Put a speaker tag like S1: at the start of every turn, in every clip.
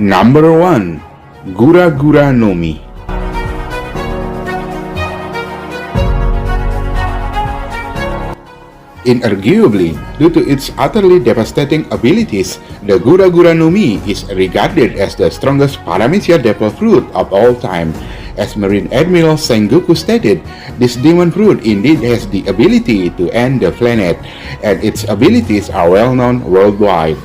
S1: Number 1. Guragura Nomi. Inarguably, due to its utterly devastating abilities, the Guragura Nomi is regarded as the strongest Paramecia devil fruit of all time. As Marine Admiral Sengoku stated, this demon fruit indeed has the ability to end the planet, and its abilities are well known worldwide.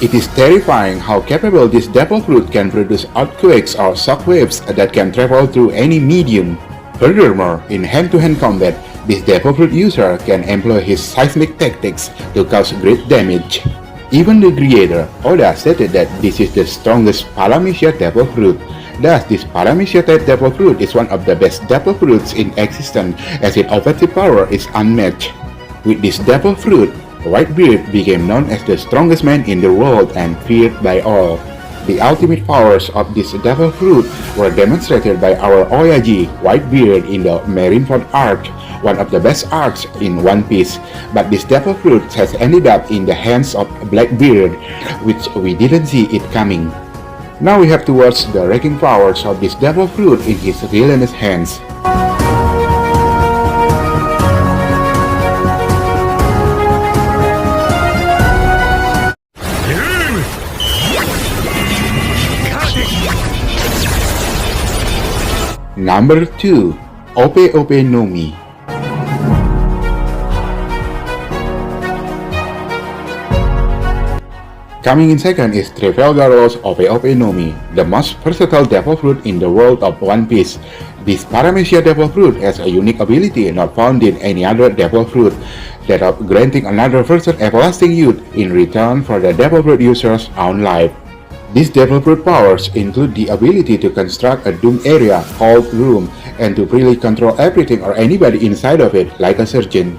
S1: It is terrifying how capable this devil fruit can produce earthquakes or shockwaves that can travel through any medium. Furthermore, in hand-to-hand combat, this devil fruit user can employ his seismic tactics to cause great damage. Even the creator, Oda, stated that this is the strongest Paramecia devil fruit. Thus, this Paramecia type devil fruit is one of the best devil fruits in existence, as its offensive power is unmatched. With this devil fruit, Whitebeard became known as the strongest man in the world and feared by all. The ultimate powers of this devil fruit were demonstrated by our Oyaji, Whitebeard, in the Marineford arc, one of the best arcs in One Piece. But this devil fruit has ended up in the hands of Blackbeard, which we didn't see it coming. Now we have to watch the wrecking powers of this devil fruit in his villainous hands. Number 2. Ope Ope Nomi. Coming in second is Trafalgar's Ope Ope Nomi, the most versatile devil fruit in the world of One Piece. This Paramecia devil fruit has a unique ability not found in any other devil fruit, that of granting another person everlasting youth in return for the devil fruit user's own life. These devil fruit powers include the ability to construct a doomed area called room and to freely control everything or anybody inside of it like a surgeon.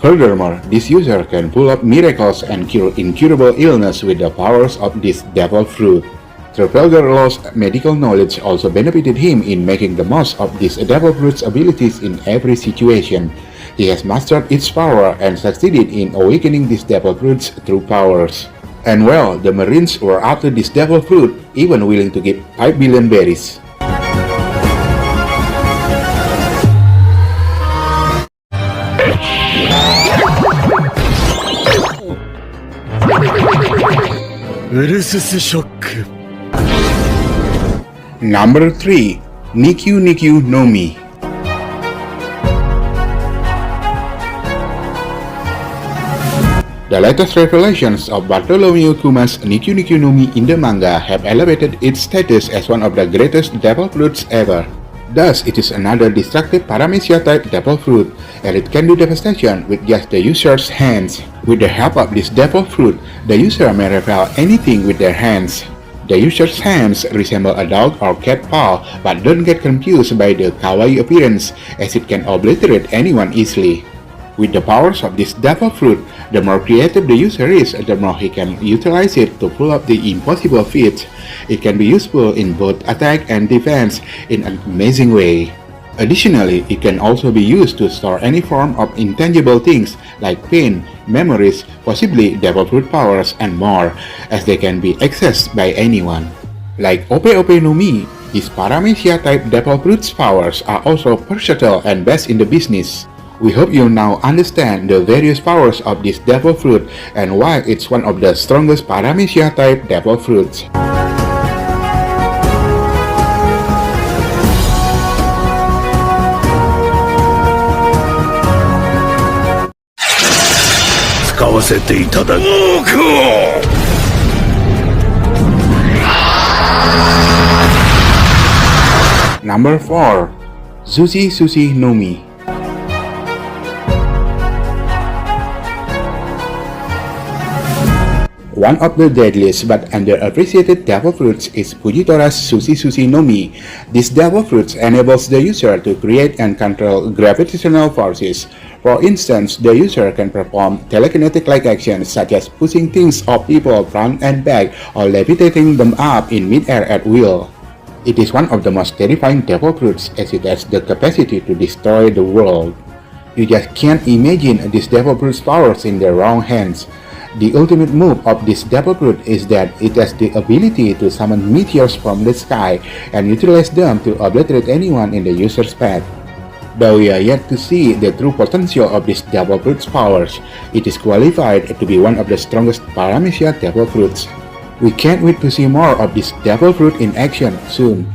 S1: Furthermore, this user can pull up miracles and cure incurable illness with the powers of this devil fruit. Trafalgar Law's medical knowledge also benefited him in making the most of this devil fruit's abilities in every situation. He has mastered its power and succeeded in awakening these devil fruits through powers. And well, the Marines were after this devil fruit, even willing to give 5 billion berries. Number 3. Nikyu Nikyu Nomi. The latest revelations of Bartholomew Kuma's Nikyu Nikyu Nomi in the manga have elevated its status as one of the greatest devil fruits ever. Thus, it is another destructive Paramecia type devil fruit, and it can do devastation with just the user's hands. With the help of this devil fruit, the user may repel anything with their hands. The user's hands resemble a dog or cat paw, but don't get confused by the kawaii appearance, as it can obliterate anyone easily. With the powers of this devil fruit, the more creative the user is, the more he can utilize it to pull up the impossible feats. It can be useful in both attack and defense in an amazing way. Additionally, it can also be used to store any form of intangible things like pain, memories, possibly devil fruit powers, and more, as they can be accessed by anyone. Like Ope Ope Nomi, his Paramecia type devil fruit's powers are also versatile and best in the business. We hope you now understand the various powers of this devil fruit and why it's one of the strongest Paramecia type devil fruits. Number 4. Zushi Zushi Nomi. One of the deadliest but underappreciated devil fruits is Fujitora's Zushi Zushi Nomi. This devil fruit enables the user to create and control gravitational forces. For instance, the user can perform telekinetic-like actions such as pushing things off people front and back or levitating them up in mid-air at will. It is one of the most terrifying devil fruits as it has the capacity to destroy the world. You just can't imagine this devil fruit's powers in the wrong hands. The ultimate move of this devil fruit is that it has the ability to summon meteors from the sky and utilize them to obliterate anyone in the user's path. Though we are yet to see the true potential of this devil fruit's powers, it is qualified to be one of the strongest Paramecia devil fruits. We can't wait to see more of this devil fruit in action soon.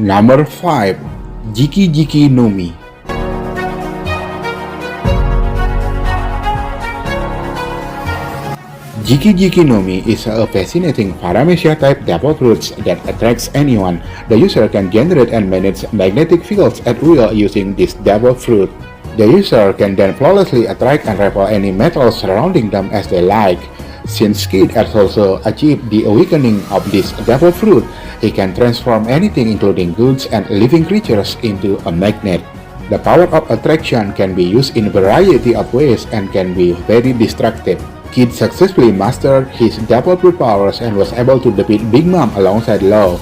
S1: Number 5. Jiki Jiki Nomi. Jiki Jiki Nomi is a fascinating Paramecia type devil fruit that attracts anyone. The user can generate and manage magnetic fields at will using this devil fruit. The user can then flawlessly attract and repel any metal surrounding them as they like. Since Kid has also achieved the awakening of this devil fruit, he can transform anything including goods and living creatures into a magnet. The power of attraction can be used in a variety of ways and can be very destructive. Kid successfully mastered his devil fruit powers and was able to defeat Big Mom alongside Law.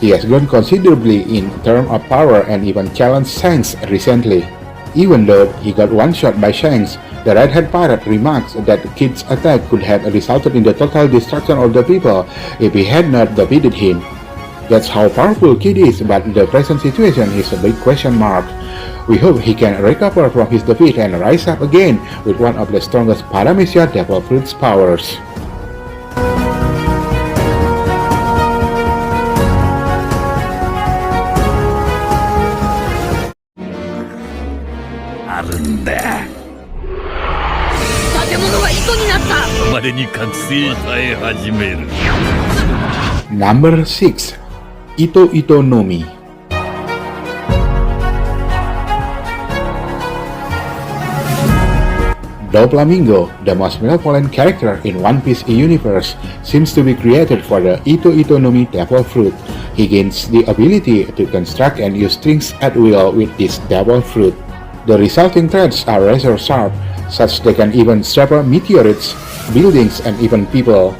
S1: He has grown considerably in terms of power and even challenged Shanks recently. Even though he got one-shot by Shanks, the Red-Head Pirate remarks that Kid's attack could have resulted in the total destruction of the people if he had not defeated him. That's how powerful Kid is, but the present situation is a big question mark. We hope he can recover from his defeat and rise up again with one of the strongest Paramecia Devil Fruit's powers. Number 6. Ito Ito Nomi. Flamingo, the most malevolent character in One Piece universe, seems to be created for the Ito Ito Nomi devil fruit. He gains the ability to construct and use strings at will with this devil fruit. The resulting threads are razor sharp, such they can even sever meteorites, buildings, and even people.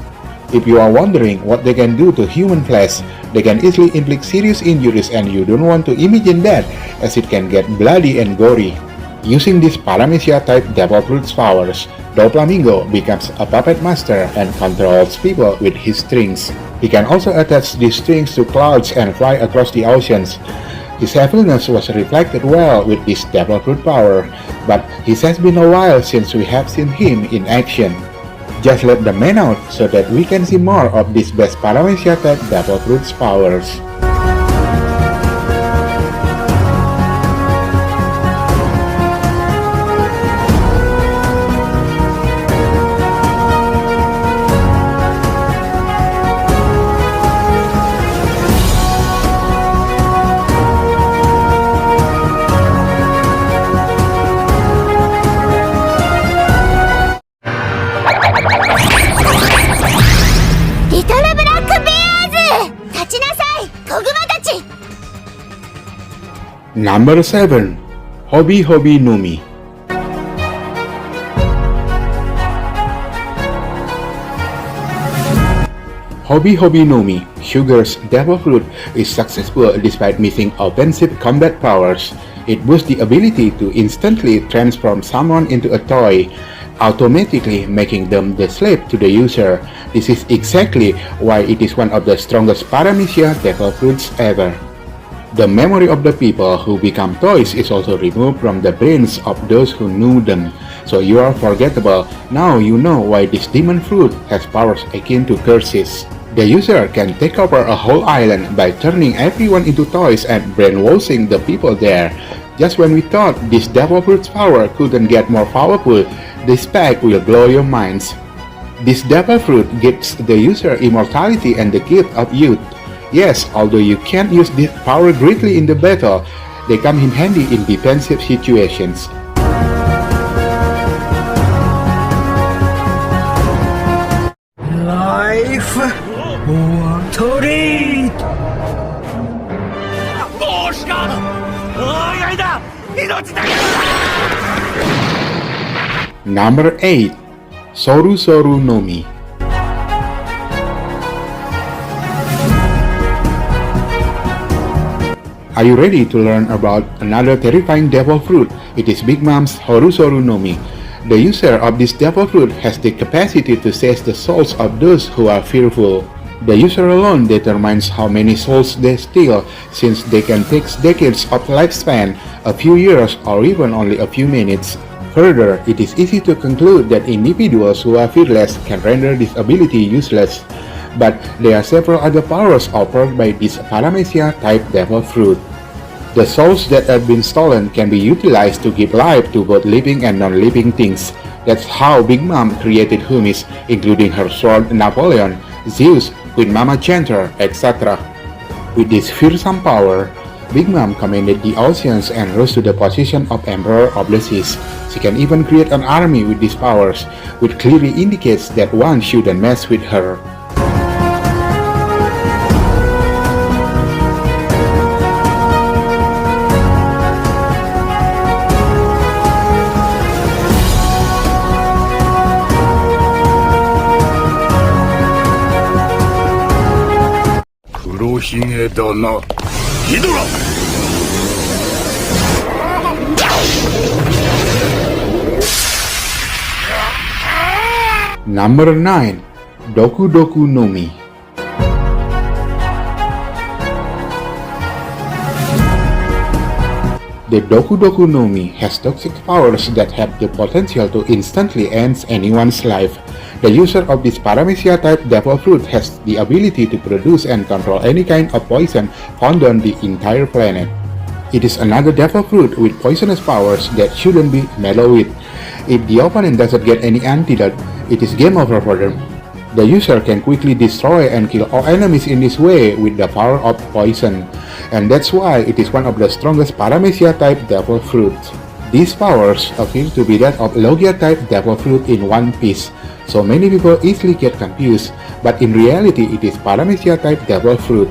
S1: If you are wondering what they can do to human flesh, they can easily inflict serious injuries, and you don't want to imagine that, as it can get bloody and gory. Using this Paramecia type devil fruit's powers, Flamingo becomes a puppet master and controls people with his strings. He can also attach these strings to clouds and fly across the oceans. His evilness was reflected well with this devil fruit power, but it has been a while since we have seen him in action. Just let the man out so that we can see more of this best Paramecia type devil fruit's powers. Number 7. Hobi Hobi Nomi. Hobi Hobi Nomi, Sugar's devil fruit, is successful despite missing offensive combat powers. It boosts the ability to instantly transform someone into a toy, automatically making them the slave to the user. This is exactly why it is one of the strongest Paramecia devil fruits ever. The memory of the people who become toys is also removed from the brains of those who knew them. So you are forgettable. Now you know why this demon fruit has powers akin to curses. The user can take over a whole island by turning everyone into toys and brainwashing the people there. Just when we thought this devil fruit's power couldn't get more powerful, this pack will blow your minds. This devil fruit gives the user immortality and the gift of youth. Yes, although you can't use this power greatly in the battle, they come in handy in defensive situations.
S2: Life or to eat!
S1: Number 8. Soru Soru Nomi. Are you ready to learn about another terrifying devil fruit? It is Big Mom's Soru Soru Nomi. The user of this devil fruit has the capacity to seize the souls of those who are fearful. The user alone determines how many souls they steal, since they can take decades of lifespan, a few years, or even only a few minutes. Further, it is easy to conclude that individuals who are fearless can render this ability useless. But there are several other powers offered by this Paramecia type devil fruit. The souls that have been stolen can be utilized to give life to both living and non-living things. That's how Big Mom created Humis, including her sword Napoleon, Zeus, Queen Mama Chanter, etc. With this fearsome power, Big Mom commanded the oceans and rose to the position of Emperor of the Seas. She can even create an army with these powers, which clearly indicates that one shouldn't mess with her. Number 9. Doku Doku Nomi. The Doku Doku Nomi has toxic powers that have the potential to instantly end anyone's life. The user of this Paramecia type devil fruit has the ability to produce and control any kind of poison found on the entire planet. It is another devil fruit with poisonous powers that shouldn't be meddled with. If the opponent doesn't get any antidote, it is game over for them. The user can quickly destroy and kill all enemies in this way with the power of poison, and that's why it is one of the strongest Paramecia type devil fruits. These powers appear to be that of Logia type devil fruit in one piece, so many people easily get confused, but in reality it is Paramecia type devil fruit.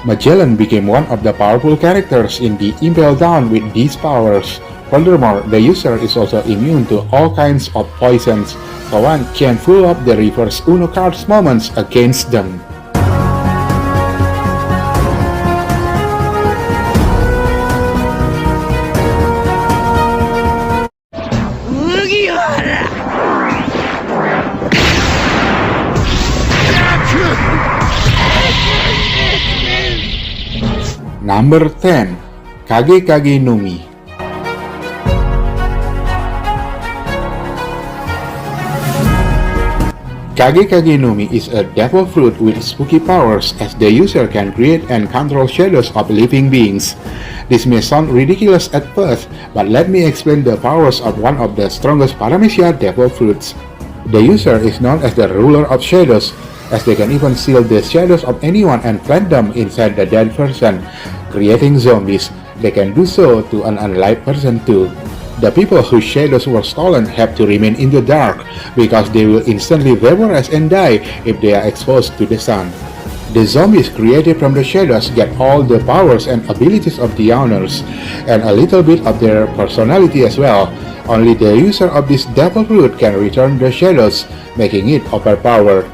S1: Magellan became one of the powerful characters in the Impel Down with these powers. Furthermore, the user is also immune to all kinds of poisons, so one can pull up the reverse Uno cards moments against them. Number 10. Kage Kage Numi. Kage Kage Numi is a devil fruit with spooky powers, as the user can create and control shadows of living beings. This may sound ridiculous at first, but let me explain the powers of one of the strongest Paramecia devil fruits. The user is known as the ruler of shadows, as they can even steal the shadows of anyone and plant them inside the dead person, creating zombies. They can do so to an unalive person too. The people whose shadows were stolen have to remain in the dark, because they will instantly vaporize and die if they are exposed to the sun. The zombies created from the shadows get all the powers and abilities of the owners, and a little bit of their personality as well. Only the user of this devil fruit can return the shadows, making it overpowered.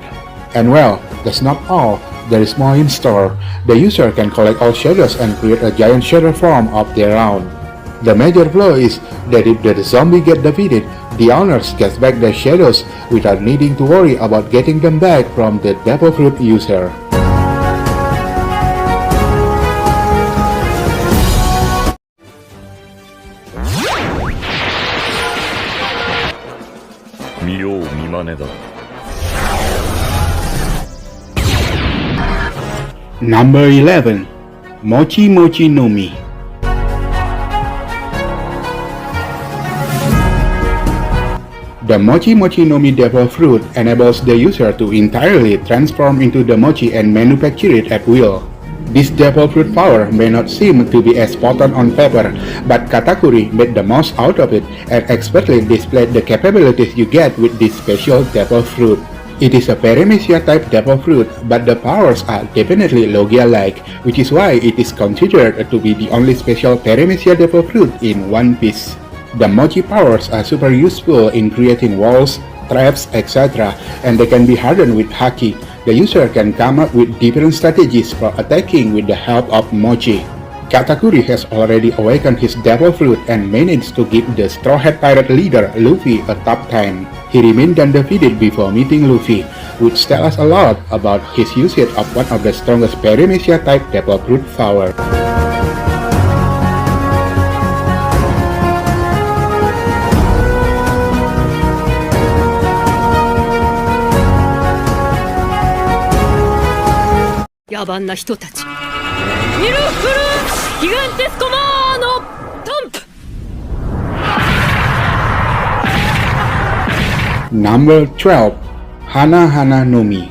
S1: And well, that's not all. There is more in store. The user can collect all shadows and create a giant shadow form of their own. The major flaw is that if the zombie get defeated, the owners get back their shadows without needing to worry about getting them back from the devil fruit user. Number 11. Mochi Mochi Nomi. The Mochi Mochi Nomi devil fruit enables the user to entirely transform into the mochi and manufacture it at will. This devil fruit power may not seem to be as potent on paper, but Katakuri made the most out of it and expertly displayed the capabilities you get with this special devil fruit. It is a Paramecia type devil fruit, but the powers are definitely Logia-like, which is why it is considered to be the only special Paramecia devil fruit in One Piece. The Mochi powers are super useful in creating walls, traps, etc., and they can be hardened with Haki. The user can come up with different strategies for attacking with the help of Mochi. Katakuri has already awakened his devil fruit and managed to give the Straw Hat Pirate leader Luffy a tough time. He remained undefeated before meeting Luffy, which tells us a lot about his usage of one of the strongest Paramecia type devil fruit power. Number 12. Hana Hana Nomi.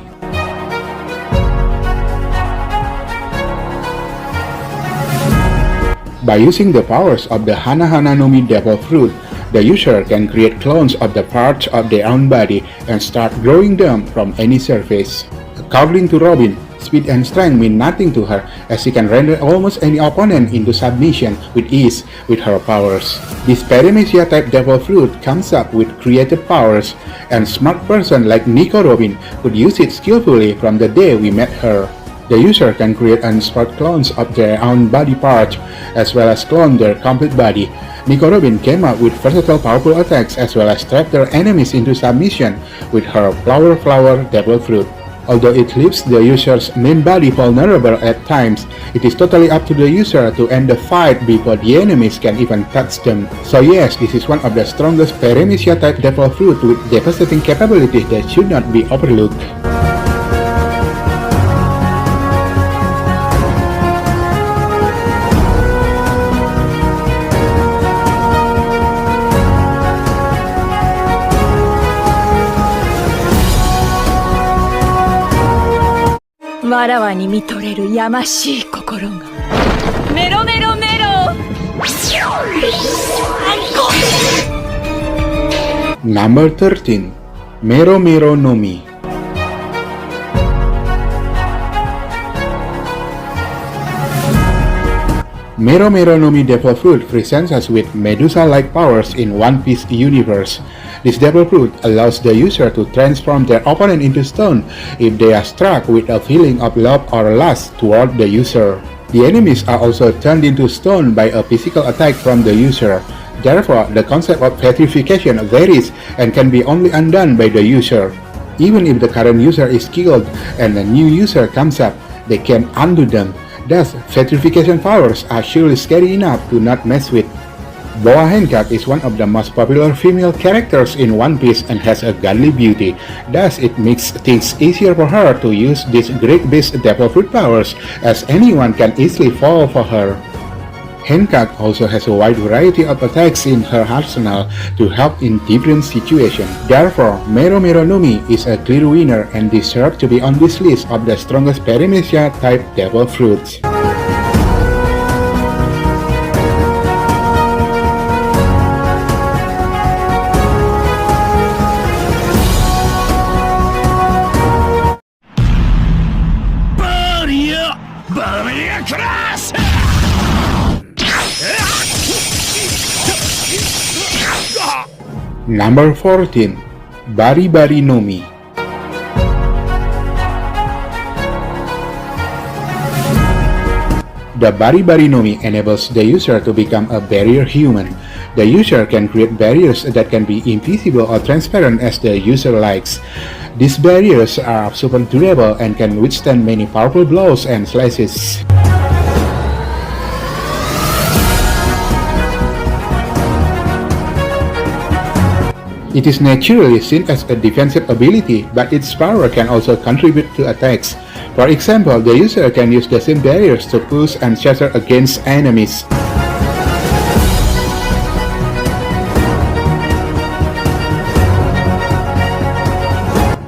S1: By using the powers of the Hana Hana Nomi devil fruit, the user can create clones of the parts of their own body and start growing them from any surface. According to Robin, speed and strength mean nothing to her, as she can render almost any opponent into submission with ease with her powers. This Paramecia type devil fruit comes up with creative powers, and smart person like Nico Robin could use it skillfully from the day we met her. The user can create and spot clones of their own body parts, as well as clone their complete body. Nico Robin came up with versatile powerful attacks as well as trap their enemies into submission with her Flower devil fruit. Although it leaves the user's main body vulnerable at times, it is totally up to the user to end the fight before the enemies can even touch them. So yes, this is one of the strongest Paramecia type devil fruit with devastating capabilities that should not be overlooked.
S3: Mero Mero Mero.
S1: Number 13. Mero Mero Nomi. Mero Mero Nomi Devil Fruit presents us with Medusa-like powers in One Piece universe. This devil fruit allows the user to transform their opponent into stone if they are struck with a feeling of love or lust toward the user. The enemies are also turned into stone by a physical attack from the user. Therefore, the concept of petrification varies and can be only undone by the user. Even if the current user is killed and a new user comes up, they can undo them. Thus, petrification powers are surely scary enough to not mess with. Boa Hancock is one of the most popular female characters in One Piece and has a godly beauty. Thus, it makes things easier for her to use these great-based devil fruit powers, as anyone can easily fall for her. Hancock also has a wide variety of attacks in her arsenal to help in different situations. Therefore, Mero Mero Nomi is a clear winner and deserves to be on this list of the strongest Paramecia type devil fruits. Number 14. Bari Bari Nomi. The Bari Bari Nomi enables the user to become a barrier human. The user can create barriers that can be invisible or transparent as the user likes. These barriers are super durable and can withstand many powerful blows and slashes. It is naturally seen as a defensive ability, but its power can also contribute to attacks. For example, the user can use the same barriers to push and shatter against enemies.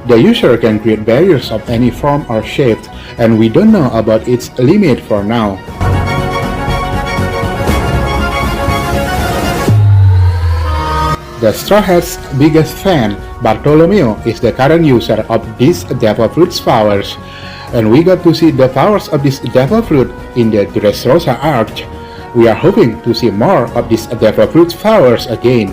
S1: The user can create barriers of any form or shape, and we don't know about its limit for now. The Straw Hat's biggest fan, Bartolomeo, is the current user of these Devil Fruit's powers, and we got to see the powers of this Devil Fruit in the Dressrosa arc. We are hoping to see more of these devil fruit flowers again.